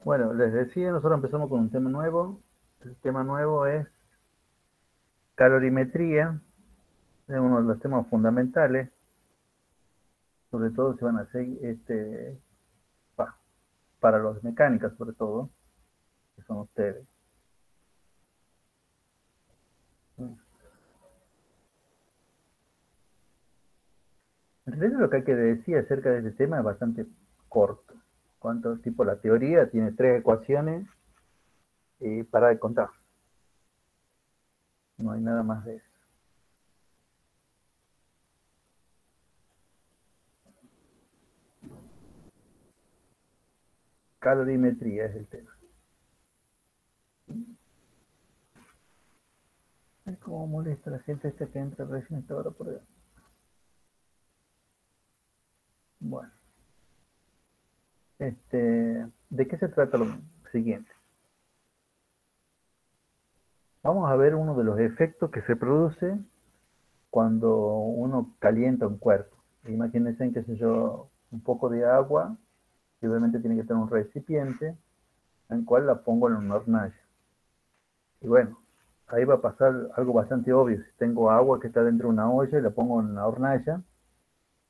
Bueno, les decía, nosotros empezamos con un tema nuevo. El tema nuevo es calorimetría, es uno de los temas fundamentales, sobre todo si van a hacer para los mecánicas, sobre todo, que son ustedes. En realidad lo que hay que decir acerca de este tema es bastante corto. Cuánto tipo la teoría tiene tres ecuaciones y para de contar. No hay nada más de eso. Calorimetría es el tema. Ay, cómo molesta la gente esta que entra recién esta hora por ahí. Bueno, ¿de qué se trata lo siguiente? Vamos a ver uno de los efectos que se produce cuando uno calienta un cuerpo. Imagínense, qué sé yo, un poco de agua, que obviamente tiene que tener un recipiente, en el cual la pongo en una hornalla. Y bueno, ahí va a pasar algo bastante obvio. Si tengo agua que está dentro de una olla y la pongo en una hornalla,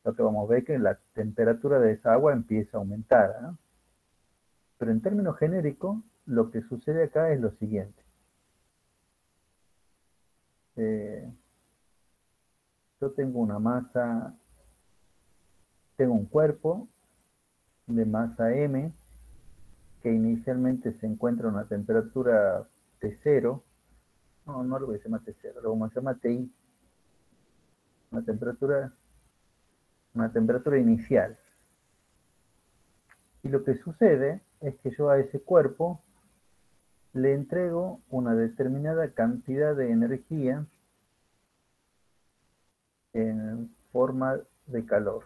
lo que vamos a ver es que la temperatura de esa agua empieza a aumentar, ¿no? Pero en términos genéricos, lo que sucede acá es lo siguiente. Eh, yo tengo una masa, tengo un cuerpo de masa M que inicialmente se encuentra a una temperatura T0, no lo voy a llamar T0, lo vamos a llamar TI, una temperatura, una temperatura inicial. Y lo que sucede es que yo a ese cuerpo le entrego una determinada cantidad de energía en forma de calor.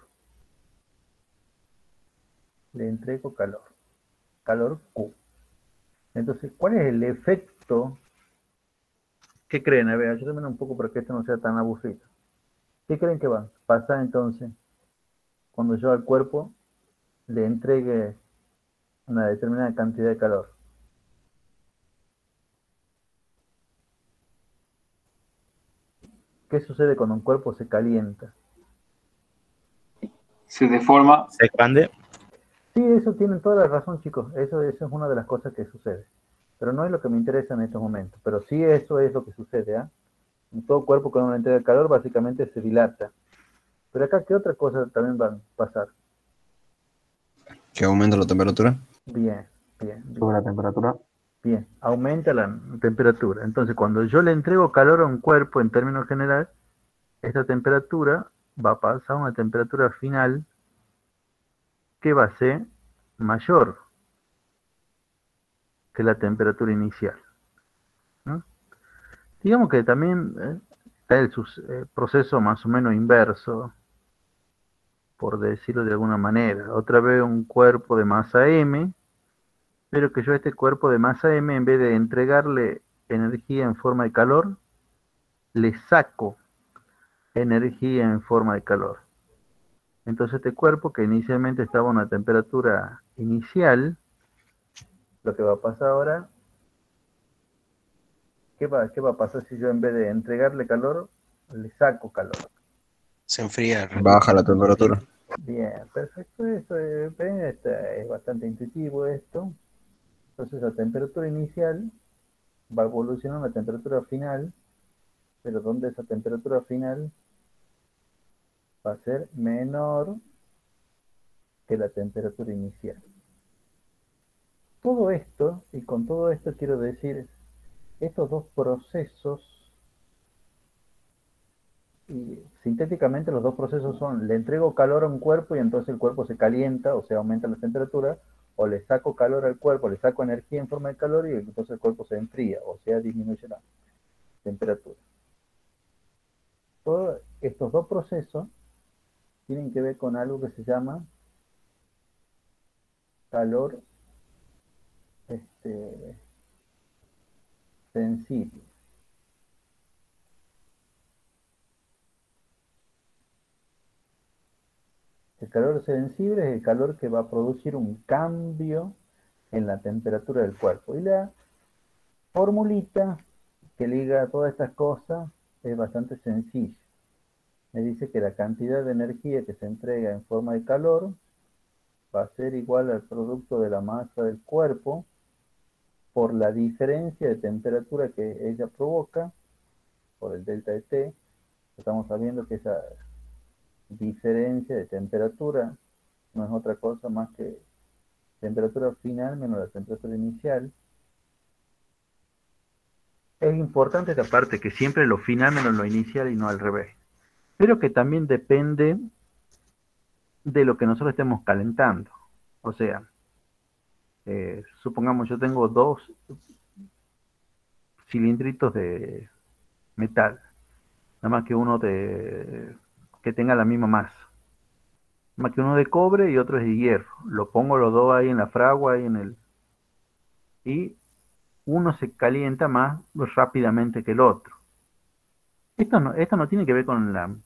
Le entrego calor, calor Q. Entonces, ¿cuál es el efecto? ¿Qué creen? A ver, ayúdenme un poco para que esto no sea tan aburrido. ¿Qué creen que va a pasar entonces cuando yo al cuerpo le entregue una determinada cantidad de calor? ¿Qué sucede cuando un cuerpo se calienta? Se deforma. Se expande. Sí, eso tienen toda la razón, chicos. Eso es una de las cosas que sucede. Pero no es lo que me interesa en estos momentos. Pero sí, eso es lo que sucede. ¿Eh? En todo cuerpo con una entrega de calor básicamente se dilata. Pero acá, ¿qué otra cosa también va a pasar? Que aumenta la temperatura. Bien, bien, bien. Sube la temperatura. Bien, aumenta la temperatura. Entonces, cuando yo le entrego calor a un cuerpo en términos general, esta temperatura va a pasar a una temperatura final que va a ser mayor que la temperatura inicial, ¿no? Digamos que también está el proceso más o menos inverso, por decirlo de alguna manera. Otra vez un cuerpo de masa M, pero que yo a este cuerpo de masa M, en vez de entregarle energía en forma de calor, le saco energía en forma de calor. Entonces este cuerpo que inicialmente estaba a una temperatura inicial, lo que va a pasar ahora, qué va a pasar si yo en vez de entregarle calor, le saco calor? Se enfría, baja la temperatura. Bien, perfecto, eso es bastante intuitivo esto. Entonces la temperatura inicial va a evolucionar a una temperatura final, pero donde esa temperatura final va a ser menor que la temperatura inicial. Todo esto, y con todo esto quiero decir, estos dos procesos, y sintéticamente los dos procesos son, le entrego calor a un cuerpo y entonces el cuerpo se calienta, o sea, aumenta la temperatura, o le saco calor al cuerpo, le saco energía en forma de calor y entonces el cuerpo se enfría, o sea, disminuye la temperatura. Todos estos dos procesos tienen que ver con algo que se llama calor este, sensible. El calor sensible es el calor que va a producir un cambio en la temperatura del cuerpo. Y la formulita que liga todas estas cosas es bastante sencilla. Me dice que la cantidad de energía que se entrega en forma de calor va a ser igual al producto de la masa del cuerpo por la diferencia de temperatura que ella provoca, por el delta de T. Estamos sabiendo que esa diferencia de temperatura no es otra cosa más que temperatura final menos la temperatura inicial. Es importante esta parte, que siempre lo final menos lo inicial y no al revés. Pero que también depende de lo que nosotros estemos calentando. O sea, supongamos yo tengo dos cilindritos de metal, nada más que uno que tenga la misma masa. Nada más que uno de cobre y otro es de hierro. Lo pongo los dos ahí en la fragua, ahí en el... Y uno se calienta más rápidamente que el otro. Esto no tiene que ver con la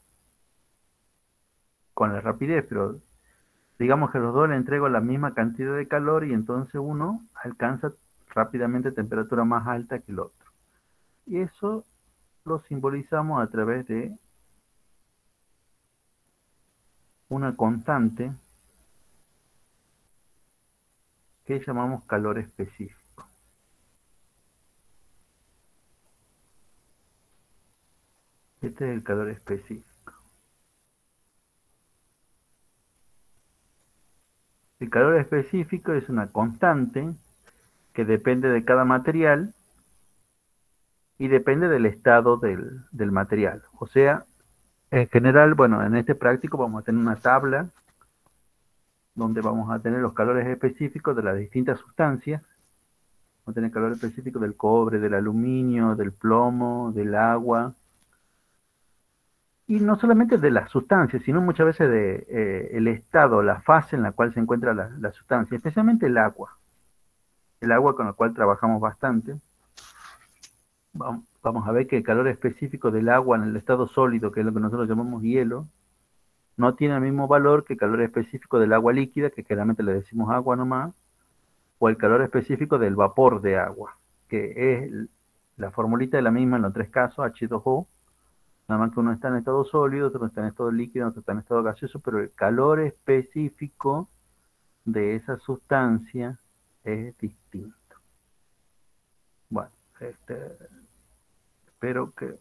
rapidez, pero digamos que los dos le entrego la misma cantidad de calor y entonces uno alcanza rápidamente temperatura más alta que el otro. Y eso lo simbolizamos a través de una constante que llamamos calor específico. Este es el calor específico. El calor específico es una constante que depende de cada material y depende del estado del material. O sea, en general, bueno, en este práctico vamos a tener una tabla donde vamos a tener los calores específicos de las distintas sustancias. Vamos a tener calor específico del cobre, del aluminio, del plomo, del agua. Y no solamente de las sustancias, sino muchas veces de el estado, la fase en la cual se encuentra la sustancia, especialmente el agua. El agua con la cual trabajamos bastante. Vamos a ver que el calor específico del agua en el estado sólido, que es lo que nosotros llamamos hielo, no tiene el mismo valor que el calor específico del agua líquida, que generalmente le decimos agua nomás, o el calor específico del vapor de agua, que es la formulita de la misma en los tres casos, H2O, nada más que uno está en estado sólido, otro está en estado líquido, otro está en estado gaseoso, pero el calor específico de esa sustancia es distinto. Bueno, espero que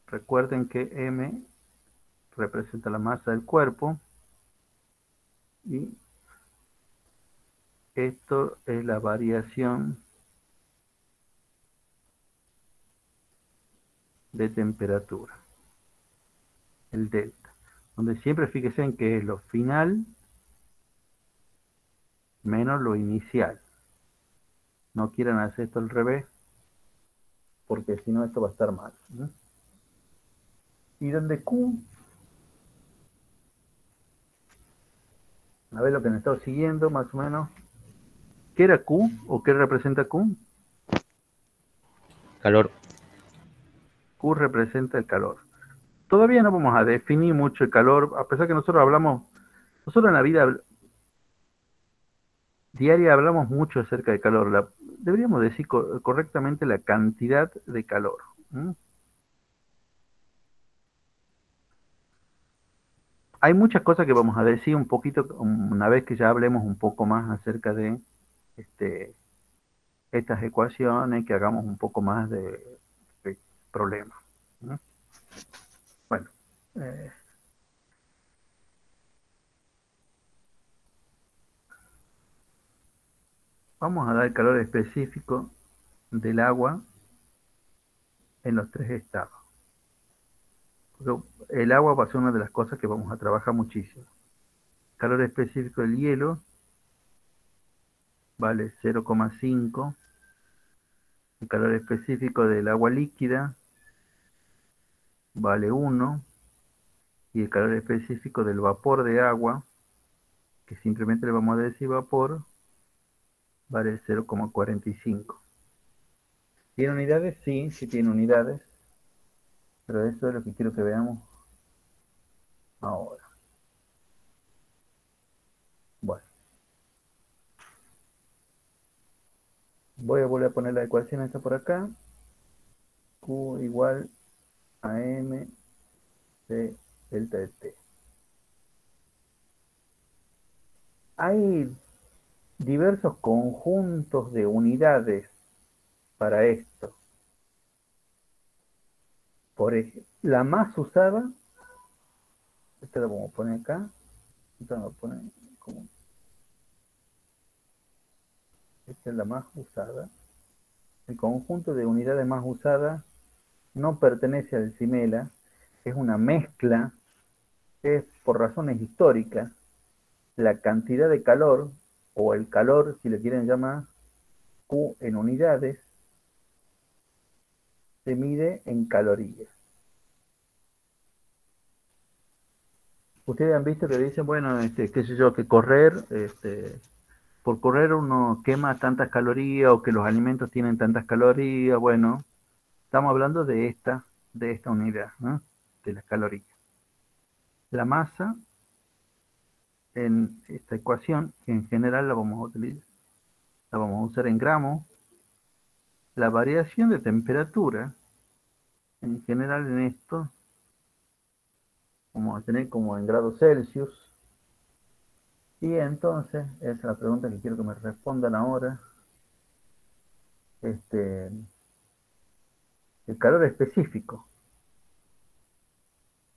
recuerden que M representa la masa del cuerpo y esto es la variación de temperatura, el delta, donde siempre fíjense en que es lo final menos lo inicial. No quieran hacer esto al revés, porque si no esto va a estar mal, ¿no? Y donde Q, a ver lo que me estaba siguiendo más o menos, ¿qué era Q o qué representa Q? Calor. Q representa el calor. Todavía no vamos a definir mucho el calor, a pesar que nosotros en la vida diaria hablamos mucho acerca del calor. Deberíamos decir correctamente la cantidad de calor. ¿Mm? Hay muchas cosas que vamos a decir un poquito, una vez que ya hablemos un poco más acerca de este, estas ecuaciones, que hagamos un poco más de problemas. ¿No? Bueno, eh, vamos a dar el calor específico del agua en los tres estados. Porque el agua va a ser una de las cosas que vamos a trabajar muchísimo. Calor específico del hielo vale 0,5. El calor específico del agua líquida vale 1. Y el calor específico del vapor de agua, que simplemente le vamos a decir vapor, vale 0,45. ¿Tiene unidades? Sí, sí tiene unidades. Pero eso es lo que quiero que veamos ahora. Bueno, voy a volver a poner la ecuación esta por acá. Q igual a M de delta de T. Hay diversos conjuntos de unidades para esto. Por ejemplo, la más usada, esta la vamos a poner acá, esta la vamos a poner como, esta es la más usada. El conjunto de unidades más usadas no pertenece al CIMELA, es una mezcla, es por razones históricas, la cantidad de calor, o el calor, si le quieren llamar, Q en unidades, se mide en calorías. Ustedes han visto que dicen, bueno, qué sé yo, que correr, por correr uno quema tantas calorías o que los alimentos tienen tantas calorías. Bueno, estamos hablando de esta unidad, ¿no? De las calorías. La masa en esta ecuación, que en general la vamos a utilizar, la vamos a usar en gramos. La variación de temperatura, en general en esto, vamos a tener como en grados Celsius. Y entonces, esa es la pregunta que quiero que me respondan ahora. El calor específico.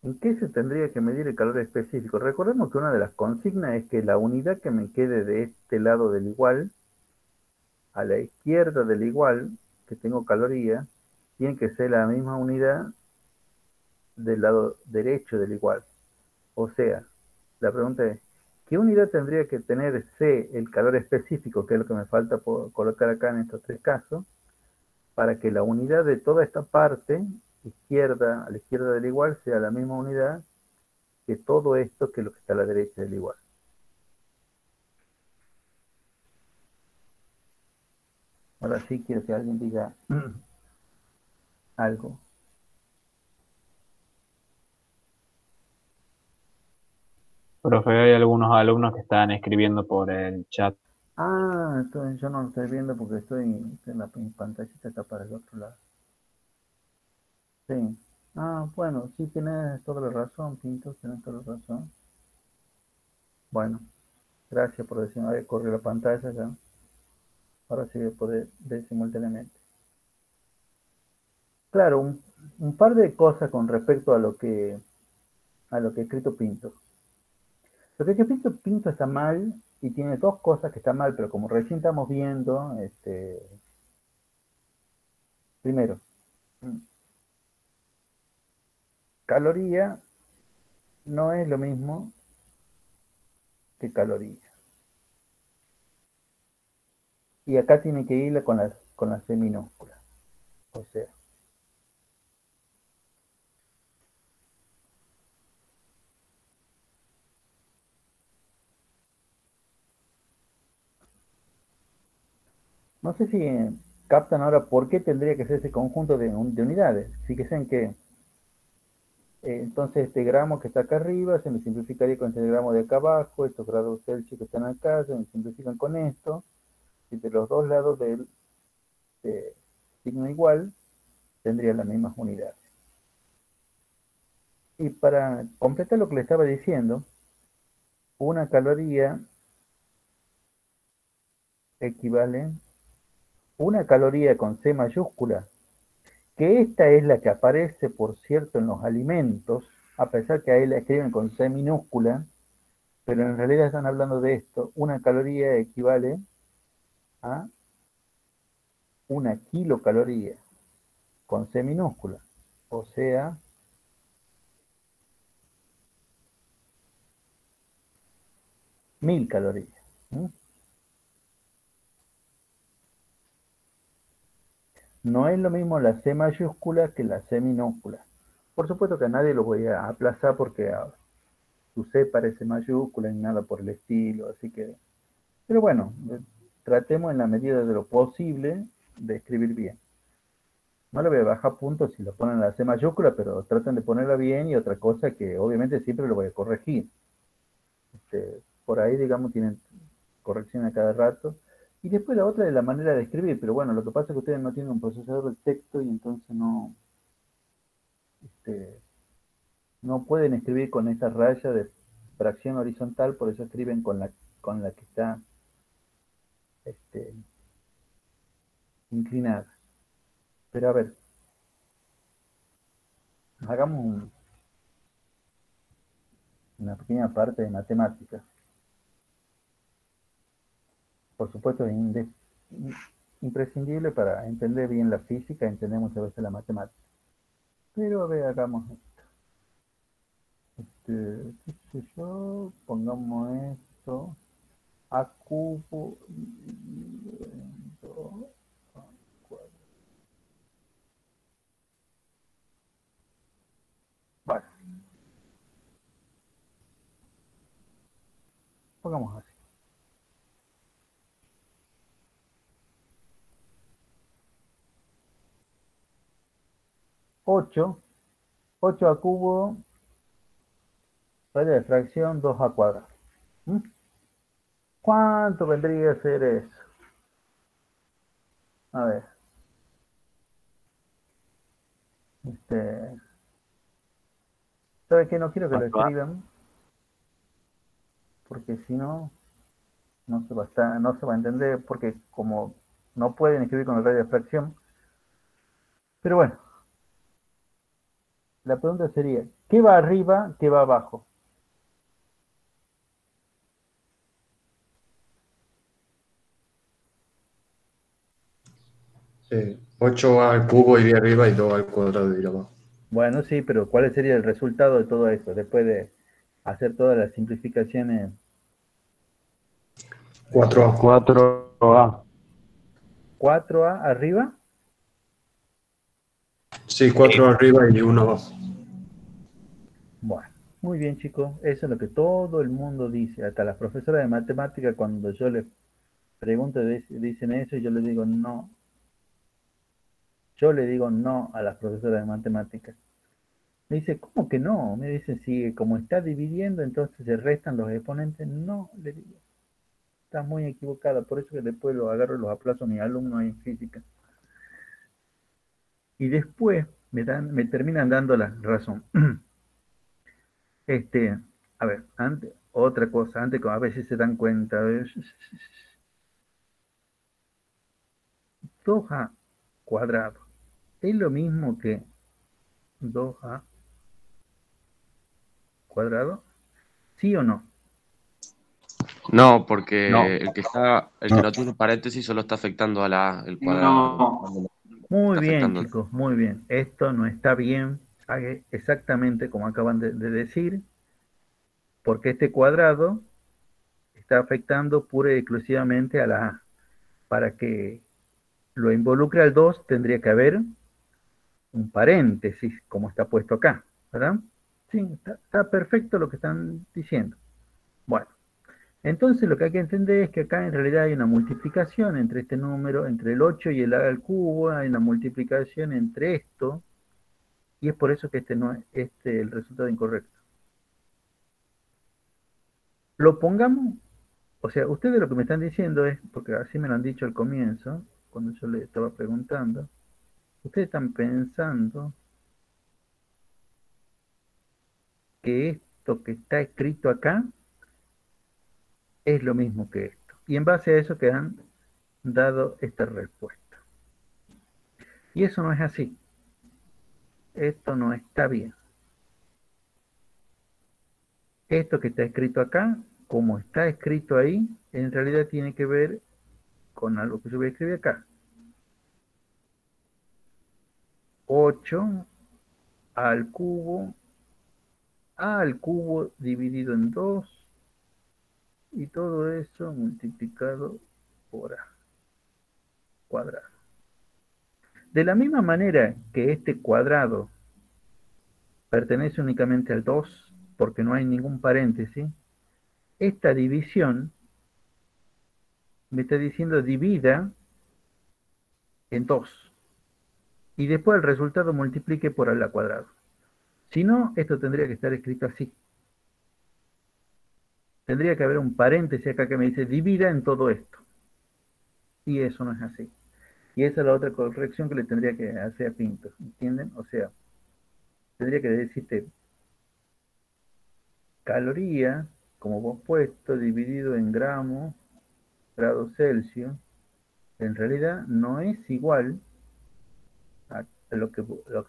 ¿En qué se tendría que medir el calor específico? Recordemos que una de las consignas es que la unidad que me quede de este lado del igual, a la izquierda del igual, que tengo caloría, tiene que ser la misma unidad del lado derecho del igual. O sea, la pregunta es, ¿qué unidad tendría que tener C, el calor específico, que es lo que me falta por colocar acá en estos tres casos, para que la unidad de toda esta parte, izquierda, a la izquierda del igual, sea la misma unidad que todo esto, que es lo que está a la derecha del igual? Ahora sí quiero que alguien diga algo. Profe, hay algunos alumnos que están escribiendo por el chat. Ah, entonces yo no lo estoy viendo porque estoy en la pantallita está para el otro lado. Sí. Ah, bueno, sí tienes toda la razón, Pinto, tienes toda la razón. Bueno, gracias por decirme. A ver, corre la pantalla ya. Ahora sí voy a poder ver simultáneamente. Claro, un par de cosas con respecto a lo que ha escrito Pinto. Lo que ha escrito Pinto está mal y tiene dos cosas que están mal, pero como recién estamos viendo, primero, caloría no es lo mismo que caloría. Y acá tiene que ir con la C minúscula. O sea, no sé si captan ahora por qué tendría que ser ese conjunto de unidades. Fíjense en que entonces este gramo que está acá arriba se me simplificaría con este gramo de acá abajo, estos grados Celsius que están acá se me simplifican con esto, y de los dos lados del signo igual tendría las mismas unidades. Y para completar lo que le estaba diciendo, una caloría equivale, una caloría con C mayúscula, que esta es la que aparece, por cierto, en los alimentos, a pesar que ahí la escriben con C minúscula, pero en realidad están hablando de esto. Una caloría equivale a una kilocaloría con C minúscula, o sea, 1000 calorías. No es lo mismo la C mayúscula que la C minúscula. Por supuesto que a nadie lo voy a aplazar porque su C parece mayúscula ni nada por el estilo, así que... Pero bueno, tratemos en la medida de lo posible de escribir bien. No le voy a bajar puntos si lo ponen en la C mayúscula, pero traten de ponerla bien, y otra cosa que obviamente siempre lo voy a corregir. Por ahí, digamos, tienen corrección a cada rato. Y después la otra es la manera de escribir, pero bueno, lo que pasa es que ustedes no tienen un procesador de texto y entonces no, no pueden escribir con esta raya de fracción horizontal, por eso escriben con la que está este, inclinada. Pero a ver, hagamos una pequeña parte de matemáticas. Por supuesto, es imprescindible para entender bien la física, entender muchas veces la matemática. Pero a ver, hagamos esto. Qué sé yo, pongamos esto a cubo dividido en 2 a cuadrado. Vale, pongamos así. 8 a cubo, radio de fracción 2 a cuadrado. ¿Mm? ¿Cuánto vendría a ser eso? A ver. ¿Sabe qué? No quiero que lo escriban, porque si no, no se va a entender, porque como no pueden escribir con el radio de fracción. Pero bueno, la pregunta sería, ¿qué va arriba, qué va abajo? Sí. 8 al cubo iría arriba y 2 al cuadrado iría abajo. Bueno, sí, pero ¿cuál sería el resultado de todo esto? Después de hacer todas las simplificaciones. 4A. 4A. 4A arriba. Sí, 4 arriba y 1 abajo. Bueno, muy bien, chicos. Eso es lo que todo el mundo dice. Hasta las profesoras de matemática, cuando yo les pregunto, dicen eso y yo les digo no. Yo le digo no a las profesoras de matemáticas. Me dice, ¿cómo que no? Me dice, sí, como está dividiendo, entonces se restan los exponentes. No, le digo, está muy equivocada. Por eso que después los agarro y los aplazo a mis alumnos en física. Y después me terminan dando la razón. A ver, otra cosa, antes a veces se dan cuenta, 2A cuadrado es lo mismo que 2A cuadrado, ¿sí o no? No, porque No. el que no tiene paréntesis solo está afectando a el cuadrado. No. Muy Está bien, afectando. chicos, muy bien. Esto no está bien, exactamente como acaban de decir, porque este cuadrado está afectando pura y exclusivamente a la A. Para que lo involucre al 2 tendría que haber un paréntesis, como está puesto acá, ¿verdad? Sí, está perfecto lo que están diciendo. Bueno, entonces lo que hay que entender es que acá en realidad hay una multiplicación entre este número, entre el 8 y el A al cubo, hay una multiplicación entre esto, y es por eso que este no es el resultado incorrecto. Lo pongamos, o sea, ustedes lo que me están diciendo es, porque así me lo han dicho al comienzo, cuando yo les estaba preguntando, ustedes están pensando que esto que está escrito acá es lo mismo que esto. Y en base a eso que han dado esta respuesta. Y eso no es así. Esto no está bien. Esto que está escrito acá, como está escrito ahí, en realidad tiene que ver con algo que yo voy a escribir acá. 8 al cubo, A al cubo dividido en 2, y todo eso multiplicado por A cuadrado. De la misma manera que este cuadrado pertenece únicamente al 2, porque no hay ningún paréntesis, esta división me está diciendo divida en 2. Y después el resultado multiplique por A cuadrado. Si no, esto tendría que estar escrito así. Tendría que haber un paréntesis acá que me dice divida en todo esto. Y eso no es así. Y esa es la otra corrección que le tendría que hacer a Pinto, ¿entienden? O sea, tendría que decirte caloría, como vos puesto, dividido en gramos, grados Celsius, en realidad no es igual a lo que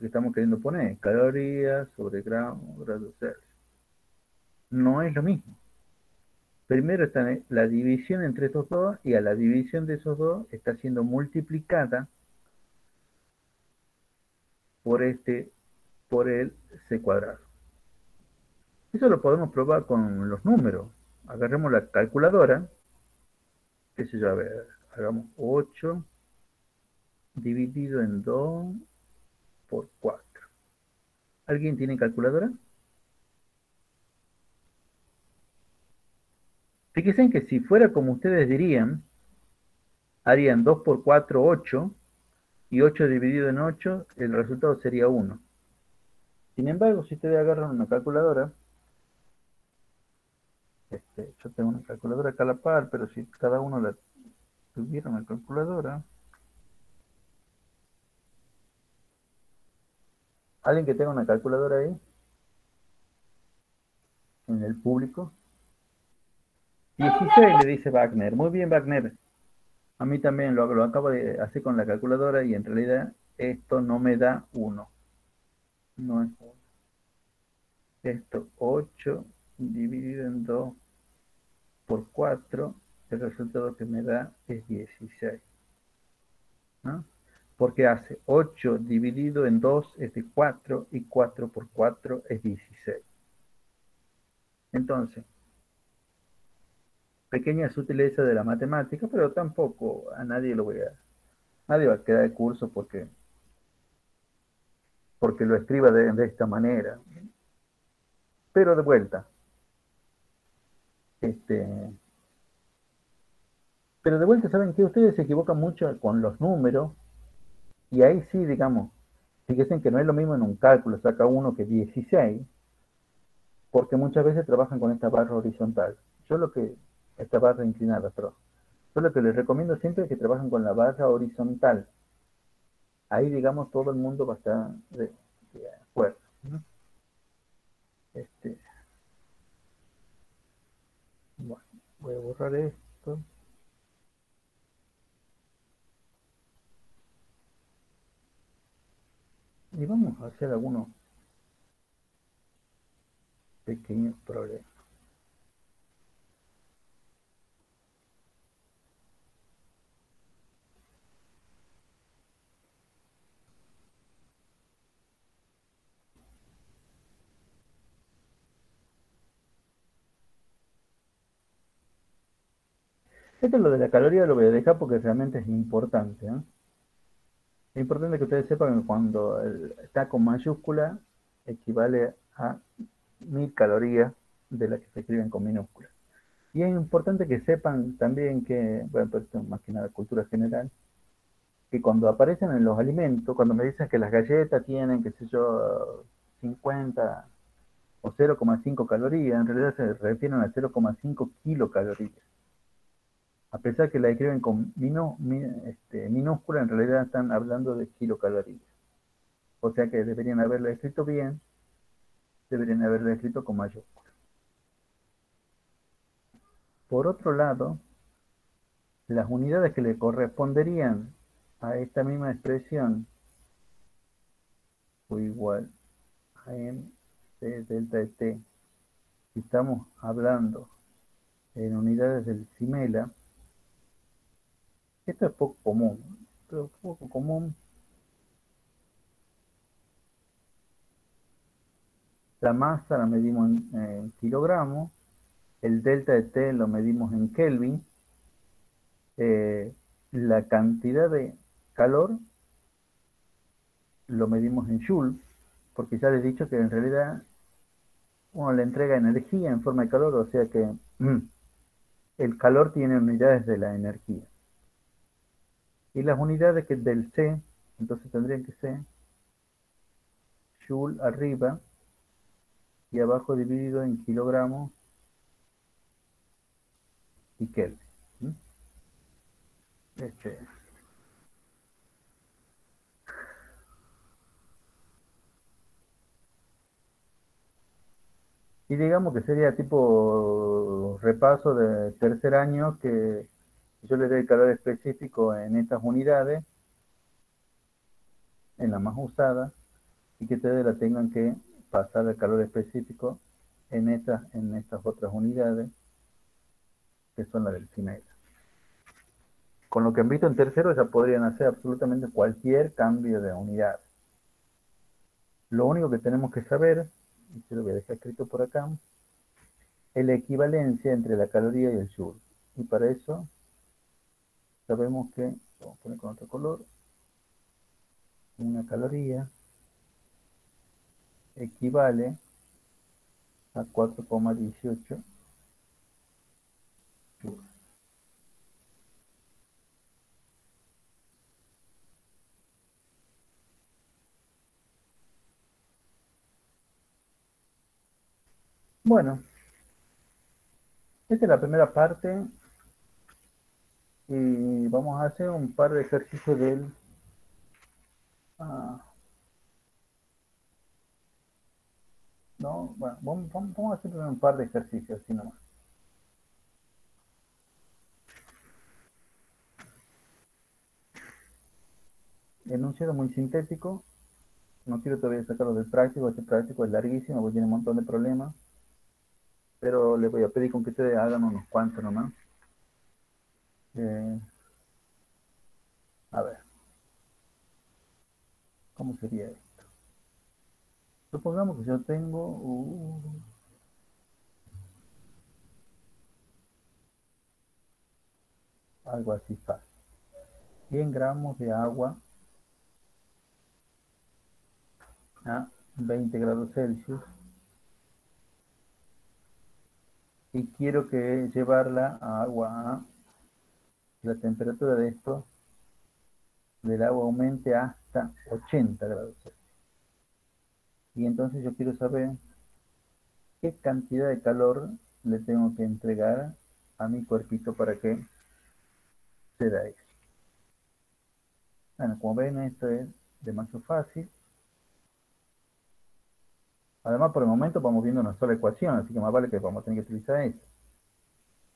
estamos queriendo poner, calorías sobre gramos, grados Celsius. No es lo mismo. Primero está la división entre estos dos y a la división de esos dos está siendo multiplicada por por el C cuadrado. Eso lo podemos probar con los números. Agarremos la calculadora, qué sé yo, a ver, hagamos 8 dividido en 2 por 4. ¿Alguien tiene calculadora? Fíjense que si fuera como ustedes dirían, harían 2 por 4, 8, y 8 dividido en 8, el resultado sería 1. Sin embargo, si ustedes agarran una calculadora, yo tengo una calculadora acá a la par, pero si cada uno la tuviera una calculadora, ¿alguien que tenga una calculadora ahí? En el público. 16 le dice Wagner. Muy bien, Wagner. A mí también lo acabo de hacer con la calculadora y en realidad esto no me da 1. No es 1. Esto 8 dividido en 2 por 4, el resultado que me da es 16. ¿No? Porque hace 8 dividido en 2 es de 4 y 4 por 4 es 16. Entonces, pequeña sutileza de la matemática, pero tampoco a nadie nadie va a quedar de curso porque lo escriba de esta manera. Pero de vuelta, pero de vuelta, ¿saben que ustedes se equivocan mucho con los números? Y ahí sí, digamos, fíjense que no es lo mismo en un cálculo, saca uno que 16, porque muchas veces trabajan con esta barra horizontal. Esta barra inclinada, perdón. Yo lo que les recomiendo siempre es que trabajen con la barra horizontal. Ahí, digamos, todo el mundo va a estar de acuerdo, ¿no? Bueno, voy a borrar esto. Y vamos a hacer algunos pequeños problemas. Esto es lo de la caloría, lo voy a dejar porque realmente es importante, ¿no? Es importante que ustedes sepan que cuando está con mayúscula equivale a 1000 calorías de las que se escriben con minúsculas. Y es importante que sepan también que, bueno, pues esto es más que nada cultura general, que cuando aparecen en los alimentos, cuando me dicen que las galletas tienen, qué sé yo, 50 o 0,5 calorías, en realidad se refieren a 0,5 kilocalorías. A pesar que la escriben con minúscula, en realidad están hablando de kilocalorías. O sea que deberían haberlo escrito bien, deberían haberlo escrito con mayúscula. Por otro lado, las unidades que le corresponderían a esta misma expresión o igual a m de delta de t, si estamos hablando en unidades del Simela, esto es poco común, pero poco común. La masa la medimos en kilogramos, el delta de T lo medimos en Kelvin, la cantidad de calor lo medimos en Joule, porque ya les he dicho que en realidad uno le entrega energía en forma de calor, o sea que el calor tiene unidades de la energía. Y las unidades del C, entonces tendrían que ser Joule arriba y abajo dividido en kilogramos y Kelvin. Este, y digamos que sería tipo repaso de tercer año que yo le dé el calor específico en estas unidades, en la más usada, y que ustedes la tengan que pasar el calor específico en estas otras unidades, que son las del final. Con lo que han visto en tercero ya podrían hacer absolutamente cualquier cambio de unidad. Lo único que tenemos que saber, y se lo voy a dejar escrito por acá, es la equivalencia entre la caloría y el joule. Y para eso sabemos que, vamos a poner con otro color, una caloría equivale a 4,18 joules. Bueno, esta es la primera parte y vamos a hacer un par de ejercicios del... no, bueno, vamos a hacer un par de ejercicios así nomás. Enunciado muy sintético, no quiero todavía sacarlo del práctico, este práctico es larguísimo porque tiene un montón de problemas, pero les voy a pedir con que ustedes hagan unos cuantos nomás. A ver, ¿cómo sería esto? Supongamos que yo tengo algo así fácil. 100 gramos de agua a 20 grados Celsius y quiero que llevarla a agua a la temperatura de esto del agua aumente hasta 80 grados Celsius. Y entonces yo quiero saber qué cantidad de calor le tengo que entregar a mi cuerpito para que se da eso. Bueno, como ven, esto es demasiado fácil. Además, por el momento vamos viendo una sola ecuación, así que más vale que vamos a tener que utilizar esto.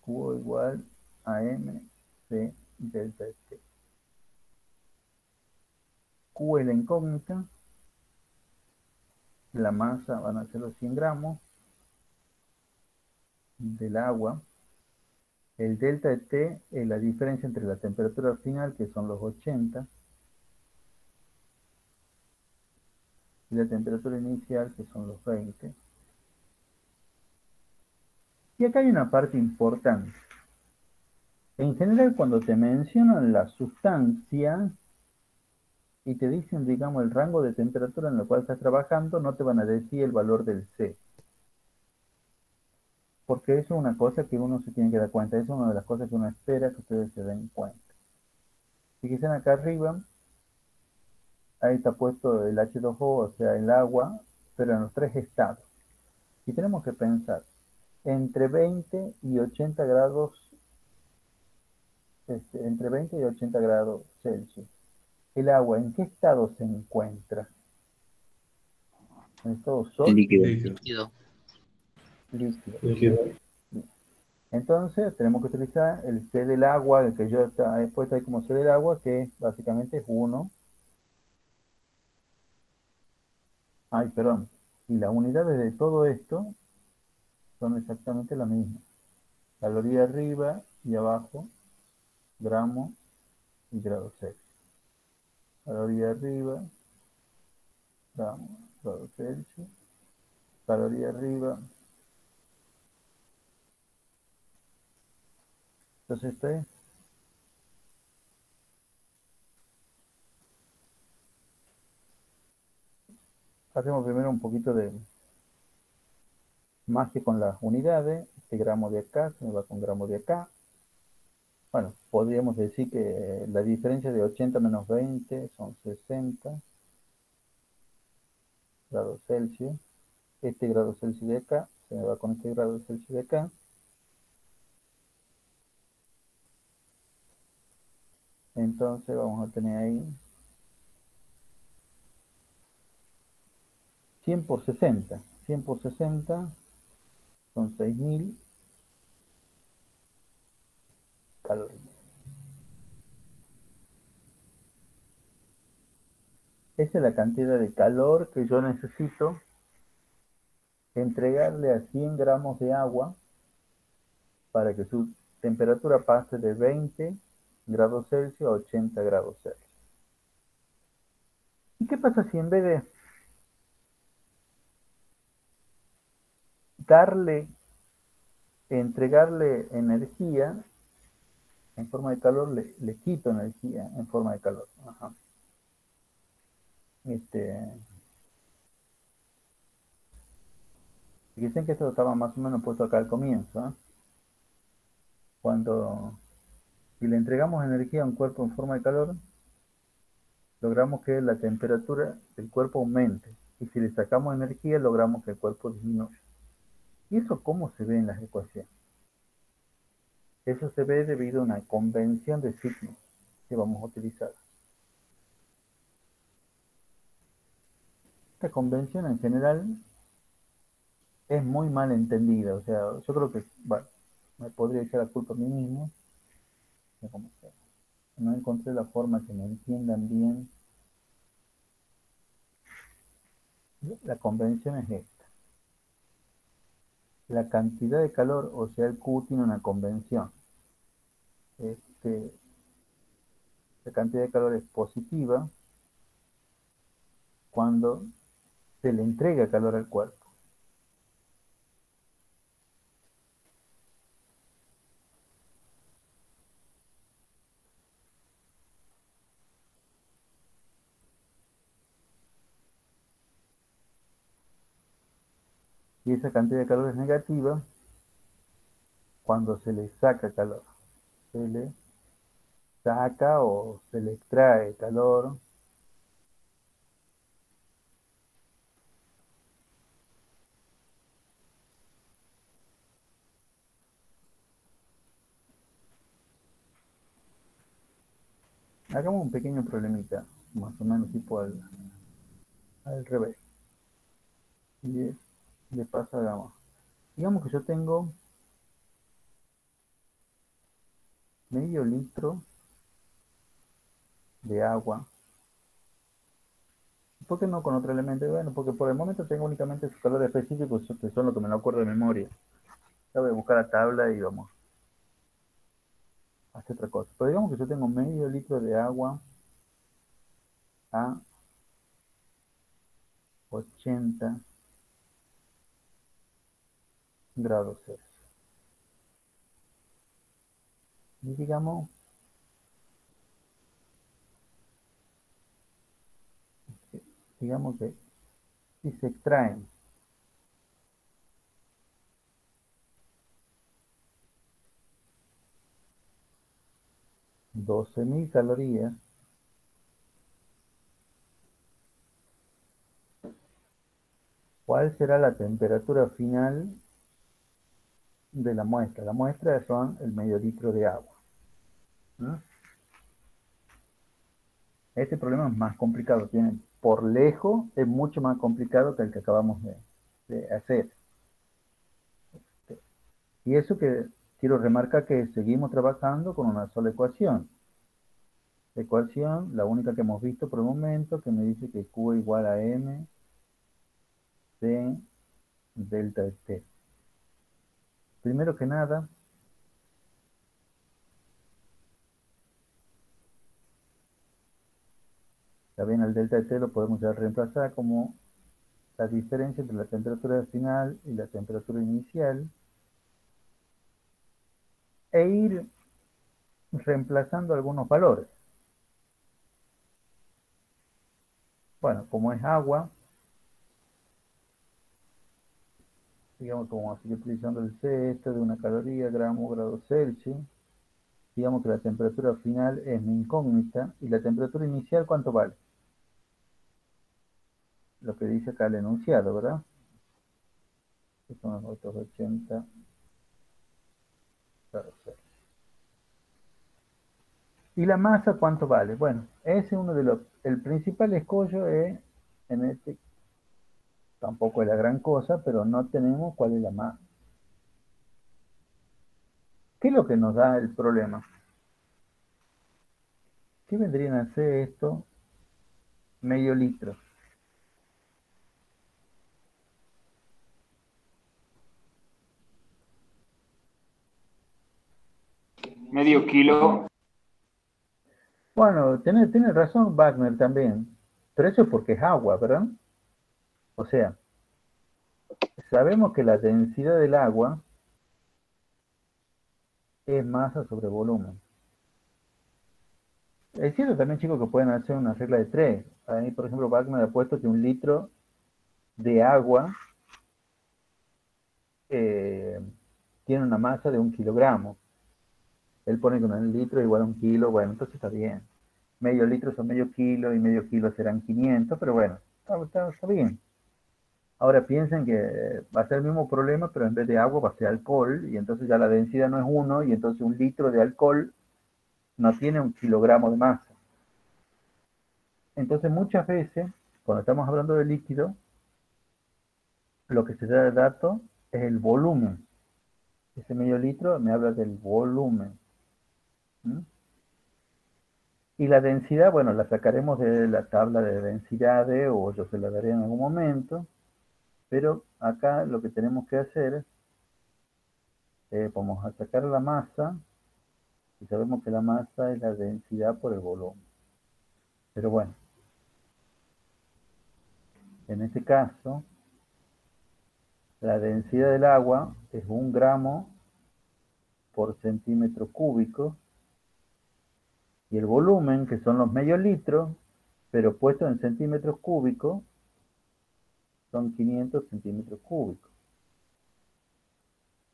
Q igual a M C delta T. Q es la incógnita. La masa van a ser los 100 gramos del agua. El delta de T es la diferencia entre la temperatura final, que son los 80, y la temperatura inicial, que son los 20. Y acá hay una parte importante. En general, cuando te mencionan la sustancia y te dicen, digamos, el rango de temperatura en el cual estás trabajando, no te van a decir el valor del C. Porque eso es una cosa que uno se tiene que dar cuenta. Eso es una de las cosas que uno espera que ustedes se den cuenta. Si quisieran acá arriba, ahí está puesto el H2O, o sea, el agua, pero en los tres estados. Y tenemos que pensar, entre 20 y 80 grados, entre 20 y 80 grados Celsius, ¿el agua en qué estado se encuentra? ¿En estado sólido? Líquido. Líquido. Líquido. Entonces tenemos que utilizar el C del agua, el que yo he puesto ahí como C del agua, que básicamente es 1. Ay, perdón. Y las unidades de todo esto son exactamente las mismas. Caloría arriba y abajo, gramos y grados Celsius. Caloría arriba, gramos, grados Celsius. Caloría arriba. Entonces esto es hacemos primero un poquito de magia con las unidades. Este gramo de acá se me va con gramo de acá. Bueno, podríamos decir que la diferencia de 80 menos 20 son 60 grados Celsius. Este grado Celsius de acá se me va con este grado Celsius de acá. Entonces vamos a tener ahí 100 por 60. 100 por 60 son 6000 calorías. Esa es la cantidad de calor que yo necesito entregarle a 100 gramos de agua para que su temperatura pase de 20 grados Celsius a 80 grados Celsius. ¿Y qué pasa si en vez de entregarle energía en forma de calor, le quito energía en forma de calor? Ajá. Dicen que esto estaba más o menos puesto acá al comienzo, ¿eh? Si le entregamos energía a un cuerpo en forma de calor, logramos que la temperatura del cuerpo aumente. Y si le sacamos energía, logramos que el cuerpo disminuya. ¿Y eso cómo se ve en las ecuaciones? Eso se ve debido a una convención de signos que vamos a utilizar. Esta convención en general es muy mal entendida. O sea, yo creo que, bueno, me podría echar la culpa a mí mismo. No encontré la forma que me entiendan bien. La convención es esta. La cantidad de calor, o sea, el Q tiene una convención. La cantidad de calor es positiva cuando se le entrega calor al cuerpo. Y esa cantidad de calor es negativa cuando se le saca calor. Se le saca o se le extrae calor. Hagamos un pequeño problemita, más o menos tipo al revés. Y de paso digamos que yo tengo medio litro de agua. ¿Por qué no con otro elemento? Bueno, porque por el momento tengo únicamente esos calores específicos, que son lo que me lo acuerdo de memoria. Ya voy a buscar la tabla y vamos a hacer otra cosa. Pero digamos que yo tengo medio litro de agua a 80 grados Celsius. Y digamos que si se extraen 12.000 calorías, ¿cuál será la temperatura final de la muestra? La muestra son el medio litro de agua. ¿No? Este problema es más complicado, por lejos es mucho más complicado que el que acabamos de hacer. Y eso que quiero remarcar que seguimos trabajando con una sola ecuación. La ecuación, la única que hemos visto por el momento, que me dice que Q igual a M de delta de T. Primero que nada, también el delta de T lo podemos ya reemplazar como la diferencia entre la temperatura final y la temperatura inicial, e ir reemplazando algunos valores. Bueno, como es agua, digamos que vamos a seguir utilizando el C de una caloría, gramo, grado Celsius. Digamos que la temperatura final es mi incógnita, y la temperatura inicial, ¿cuánto vale? Lo que dice acá el enunciado, ¿verdad? Que son los otros 80 grados Celsius. ¿Y la masa cuánto vale? Bueno, ese es uno de los... El principal escollo es, en este, tampoco es la gran cosa, pero no tenemos cuál es la masa. ¿Qué es lo que nos da el problema? ¿Qué vendrían a ser esto? Medio litro. Medio kilo. Bueno, tiene razón Wagner también, pero eso es porque es agua, ¿verdad? O sea, sabemos que la densidad del agua es masa sobre volumen. Es cierto también, chicos, que pueden hacer una regla de 3. Ahí, por ejemplo, Wagner ha puesto que un litro de agua tiene una masa de 1 kilogramo. Él pone que un litro igual a 1 kilo, bueno, entonces está bien. Medio litro son medio kilo y medio kilo serán 500, pero bueno, está bien. Ahora piensen que va a ser el mismo problema, pero en vez de agua va a ser alcohol, y entonces ya la densidad no es 1, y entonces un litro de alcohol no tiene 1 kilogramo de masa. Entonces muchas veces, cuando estamos hablando de líquido, lo que se da de dato es el volumen. Ese medio litro me habla del volumen. ¿Mm? Y la densidad, bueno, la sacaremos de la tabla de densidades, o yo se la daré en algún momento, pero acá lo que tenemos que hacer es, vamos a sacar la masa, y sabemos que la masa es la densidad por el volumen. Pero bueno, en este caso, la densidad del agua es 1 gramo por centímetro cúbico, y el volumen, que son los medios litros, pero puesto en centímetros cúbicos, son 500 centímetros cúbicos.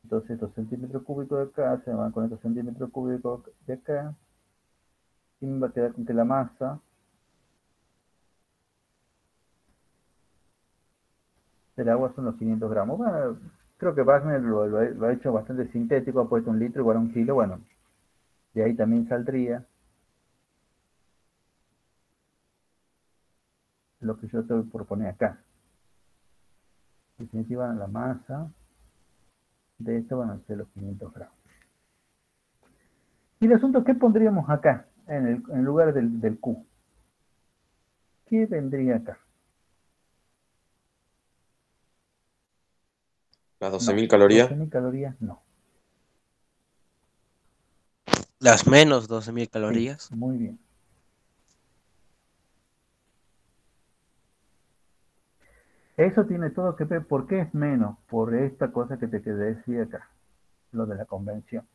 Entonces estos centímetros cúbicos de acá se van con estos centímetros cúbicos de acá, y me va a quedar con que la masa del agua son los 500 gramos. Bueno, creo que Wagner lo ha hecho bastante sintético, ha puesto 1 litro igual a 1 kilo, bueno, de ahí también saldría lo que yo te voy a proponer acá. En definitiva, la masa de esto van a ser los 500 gramos. Y el asunto, ¿qué pondríamos acá, en lugar del Q? ¿Qué vendría acá? Las No, 12.000 calorías. 12.000 calorías, no. Las menos 12.000 Sí, calorías. muy bien. Eso tiene todo que ver. ¿Por qué es menos? Por esta cosa que te decía acá, lo de la convención.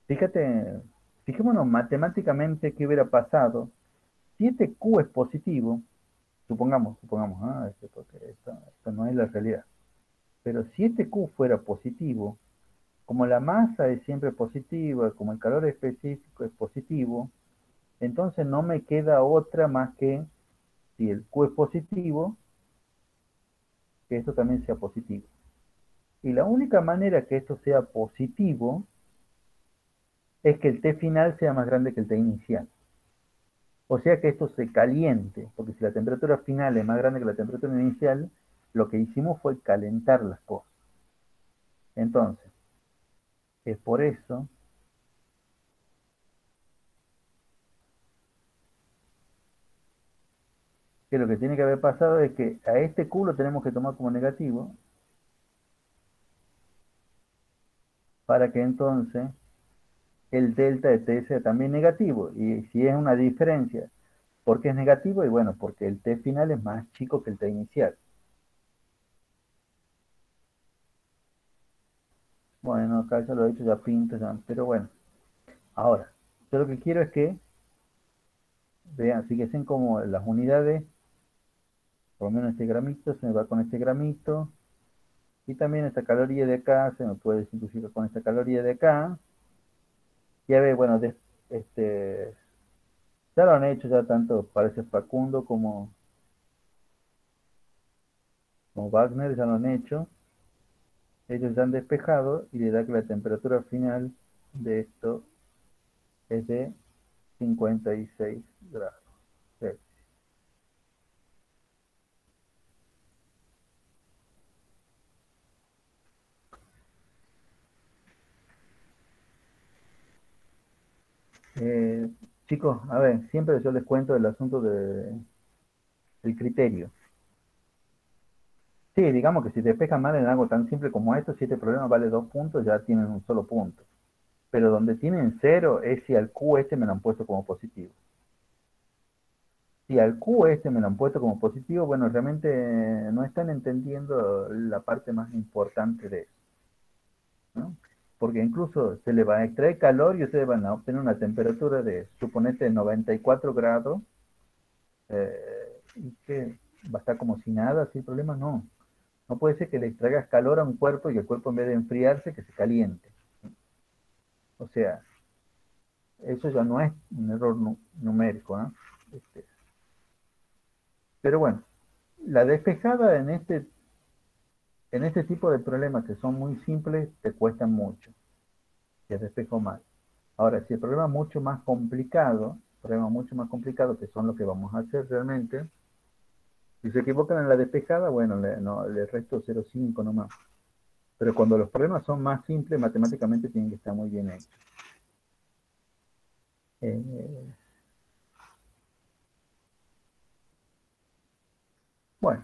Fíjate, fijémonos matemáticamente qué hubiera pasado si este Q es positivo. Supongamos, porque esto no es la realidad. Pero si este Q fuera positivo, como la masa es siempre positiva, como el calor específico es positivo, entonces no me queda otra más que, si el Q es positivo, que esto también sea positivo. Y la única manera que esto sea positivo es que el T final sea más grande que el T inicial. O sea que esto se caliente, porque si la temperatura final es más grande que la temperatura inicial, lo que hicimos fue calentar las cosas. Entonces, es por eso que lo que tiene que haber pasado es que a este Q lo tenemos que tomar como negativo, para que entonces el delta de T sea también negativo. Y si es una diferencia, ¿por qué es negativo? Y bueno, porque el T final es más chico que el T inicial. Bueno, acá ya lo he dicho, ya pinto, ya, pero bueno. Ahora, yo lo que quiero es que vean, fíjense como las unidades, por lo menos este gramito se me va con este gramito, y también esta caloría de acá se me puede simplificar con esta caloría de acá. Ya ve, bueno, ya lo han hecho, ya tanto parece Facundo como Wagner, ya lo han hecho. Ellos ya han despejado y le da que la temperatura final de esto es de 56 grados Celsius. Chicos, a ver, siempre yo les cuento el asunto del criterio. Sí, digamos que si te pescan mal en algo tan simple como esto, si este problema vale 2 puntos, ya tienen un solo punto. Pero donde tienen 0 es si al Q este me lo han puesto como positivo. Si al Q este me lo han puesto como positivo, bueno, realmente no están entendiendo la parte más importante de eso, ¿no? Porque incluso se le va a extraer calor y ustedes van a obtener una temperatura de, suponete, 94 grados, y que va a estar como si nada, sin problema, no. No puede ser que le extraigas calor a un cuerpo y que el cuerpo en vez de enfriarse, que se caliente. O sea, eso ya no es un error numérico, ¿no? Pero bueno, la despejada en este tipo de problemas que son muy simples, te cuestan mucho. Que despejo mal. Ahora, si el problema es mucho más complicado, que son los que vamos a hacer realmente, si se equivocan en la despejada, bueno, le resto 0,5 nomás. Pero cuando los problemas son más simples, matemáticamente tienen que estar muy bien hechos. Bueno.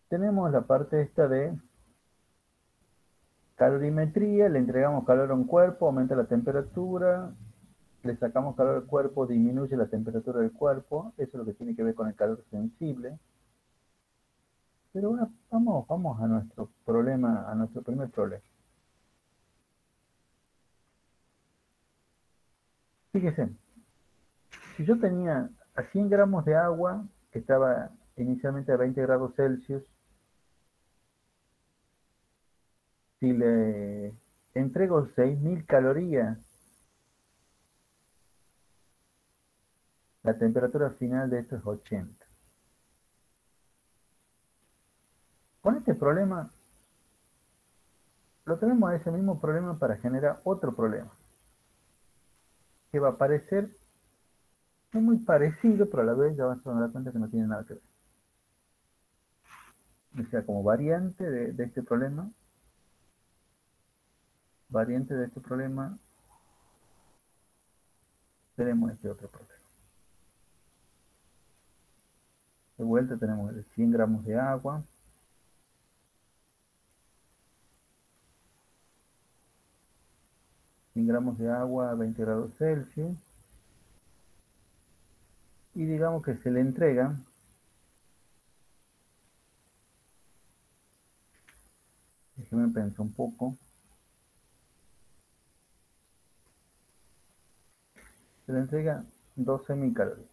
Tenemos la parte esta de calorimetría, le entregamos calor a un cuerpo, aumenta la temperatura, le sacamos calor al cuerpo, disminuye la temperatura del cuerpo, eso es lo que tiene que ver con el calor sensible. Pero ahora vamos a nuestro problema, a nuestro primer problema. Fíjense, si yo tenía a 100 gramos de agua, que estaba inicialmente a 20 grados Celsius, si le entrego 6.000 calorías, la temperatura final de esto es 80. Con este problema, lo tenemos a ese mismo problema para generar otro problema, que va a parecer no muy parecido, pero a la vez ya vas a dar cuenta que no tiene nada que ver. O sea, como variante de este problema, tenemos este otro problema. De vuelta tenemos 100 gramos de agua. A 20 grados Celsius. Y digamos que se le entrega déjeme pensar un poco. Se le entrega 12.000 calorías.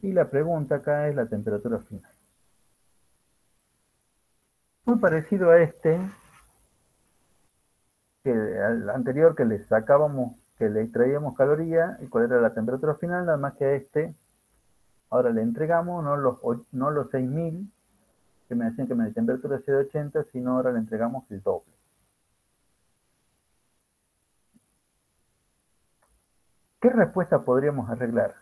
Y la pregunta acá es la temperatura final. Muy parecido a este, que al anterior que le sacábamos, que le extraíamos calorías y cuál era la temperatura final, nada más que a este, ahora le entregamos no los 6.000 que me hacían que mi temperatura sea de 80, sino ahora le entregamos el doble. ¿Qué respuesta podríamos arreglar?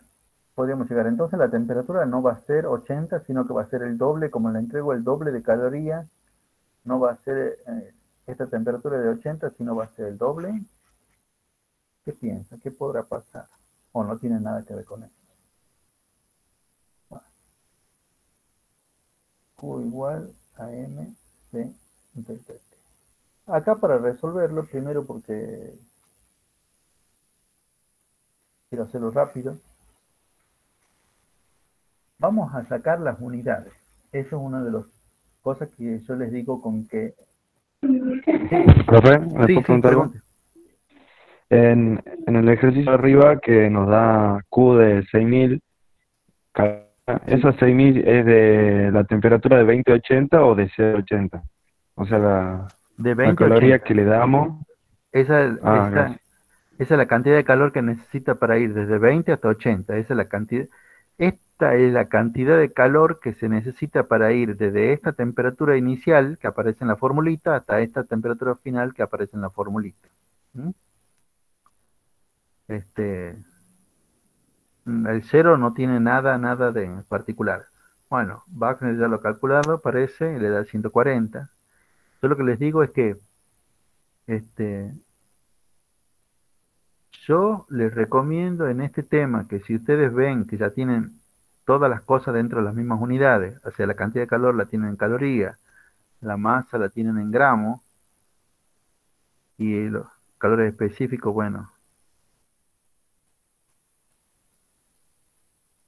Podríamos llegar, entonces la temperatura no va a ser 80, sino que va a ser el doble, como le entrego el doble de calorías, no va a ser esta temperatura de 80, sino va a ser el doble. ¿Qué piensa? ¿Qué podrá pasar? ¿O no tiene nada que ver con eso? Bueno. Q igual a M de delta T. Acá para resolverlo, primero porque quiero hacerlo rápido, vamos a sacar las unidades. Eso es una de las cosas que yo les digo con que... Profe, ¿me puedo preguntar algo? Pregunte. En el ejercicio de arriba que nos da Q de 6.000, ¿esa 6.000 es de la temperatura de 2080 o de 080? O sea, De La 20 a caloría 80. que le damos. Esa, Ah, esa, gracias. esa es la cantidad de calor que necesita para ir desde 20 hasta 80. Esa es la cantidad. Esta es la cantidad de calor que se necesita para ir desde esta temperatura inicial que aparece en la formulita hasta esta temperatura final que aparece en la formulita. ¿Mm? Este, el cero no tiene nada de particular. Bueno, Wagner ya lo ha calculado, parece, le da 140. Yo lo que les digo es que este, yo les recomiendo en este tema que si ustedes ven que ya tienen todas las cosas dentro de las mismas unidades, o sea, la cantidad de calor la tienen en calorías, la masa la tienen en gramos y los calores específicos, bueno,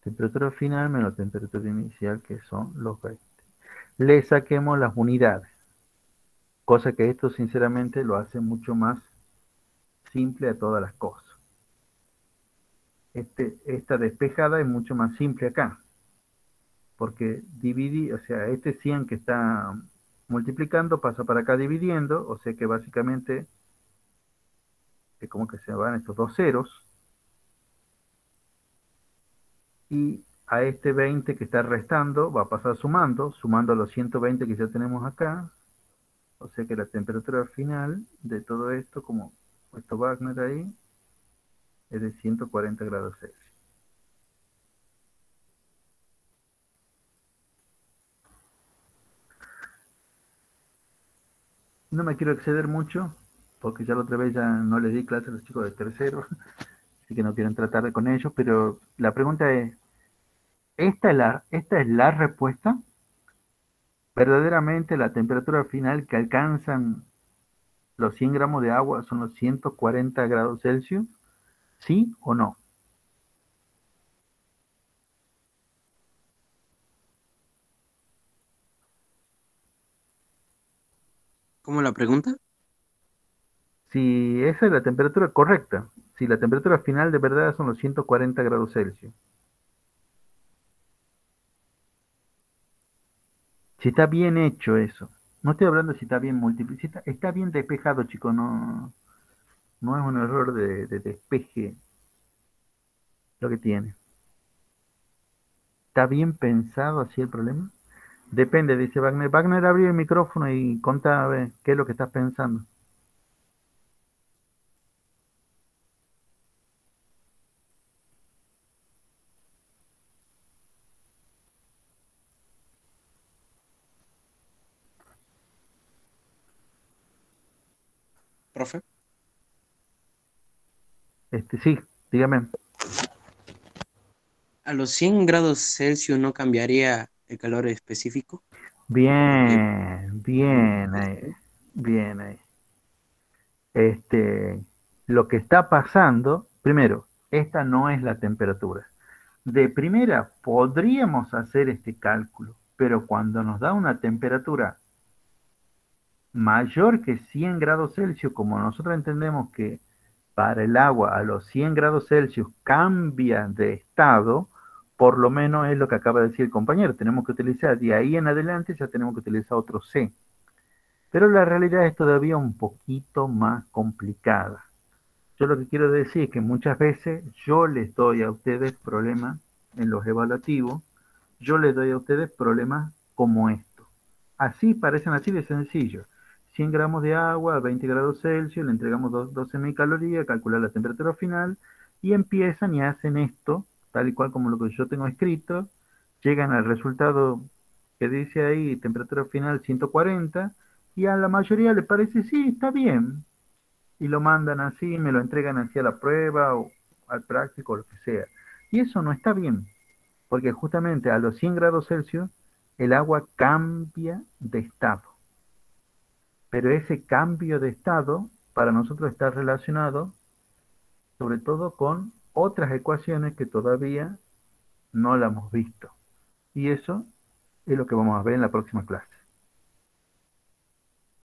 temperatura final menos temperatura inicial que son los 20. Le saquemos las unidades, cosa que esto sinceramente lo hace mucho más simple a todas las cosas. Esta despejada es mucho más simple acá, porque dividí, o sea, este 100 que está multiplicando pasa para acá dividiendo, o sea que básicamente es como que se van estos dos ceros, y a este 20 que está restando va a pasar sumando a los 120 que ya tenemos acá, o sea que la temperatura final de todo esto, como puesto Wagner ahí, es de 140 grados Celsius. No me quiero exceder mucho, porque ya la otra vez ya no les di clase a los chicos de tercero, así que no quieren tratar con ellos, pero la pregunta es, ¿esta es la respuesta? ¿Verdaderamente la temperatura final que alcanzan los 100 gramos de agua son los 140 grados Celsius? ¿Sí o no? ¿Cómo la pregunta? Si esa es la temperatura correcta, si la temperatura final de verdad son los 140 grados Celsius. Si está bien hecho eso. No estoy hablando si está bien multiplicado. Si está bien despejado, chicos, no, no es un error de despeje lo que tiene. ¿Está bien pensado así el problema? Depende, dice Wagner. Wagner, abre el micrófono y contá a ver qué es lo que estás pensando. Profe. Sí, dígame. ¿A los 100 grados Celsius no cambiaría el calor específico? Porque Bien ahí, bien ahí. Este, lo que está pasando, primero, esta no es la temperatura. De primera, podríamos hacer este cálculo, pero cuando nos da una temperatura mayor que 100 grados Celsius, como nosotros entendemos que para el agua a los 100 grados Celsius cambia de estado, por lo menos es lo que acaba de decir el compañero. Tenemos que utilizar, de ahí en adelante ya tenemos que utilizar otro C. Pero la realidad es todavía un poquito más complicada. Yo lo que quiero decir es que muchas veces yo les doy a ustedes problemas en los evaluativos, yo les doy a ustedes problemas como esto. Así parecen así de sencillo. 100 gramos de agua a 20 grados Celsius, le entregamos 12.000 calorías, calcular la temperatura final y empiezan y hacen esto, tal y cual como lo que yo tengo escrito, llegan al resultado que dice ahí, temperatura final 140, y a la mayoría le parece, sí, está bien, y lo mandan así, me lo entregan hacia la prueba o al práctico o lo que sea. Y eso no está bien, porque justamente a los 100 grados Celsius el agua cambia de estado. Pero ese cambio de estado para nosotros está relacionado sobre todo con otras ecuaciones que todavía no la hemos visto. Y eso es lo que vamos a ver en la próxima clase.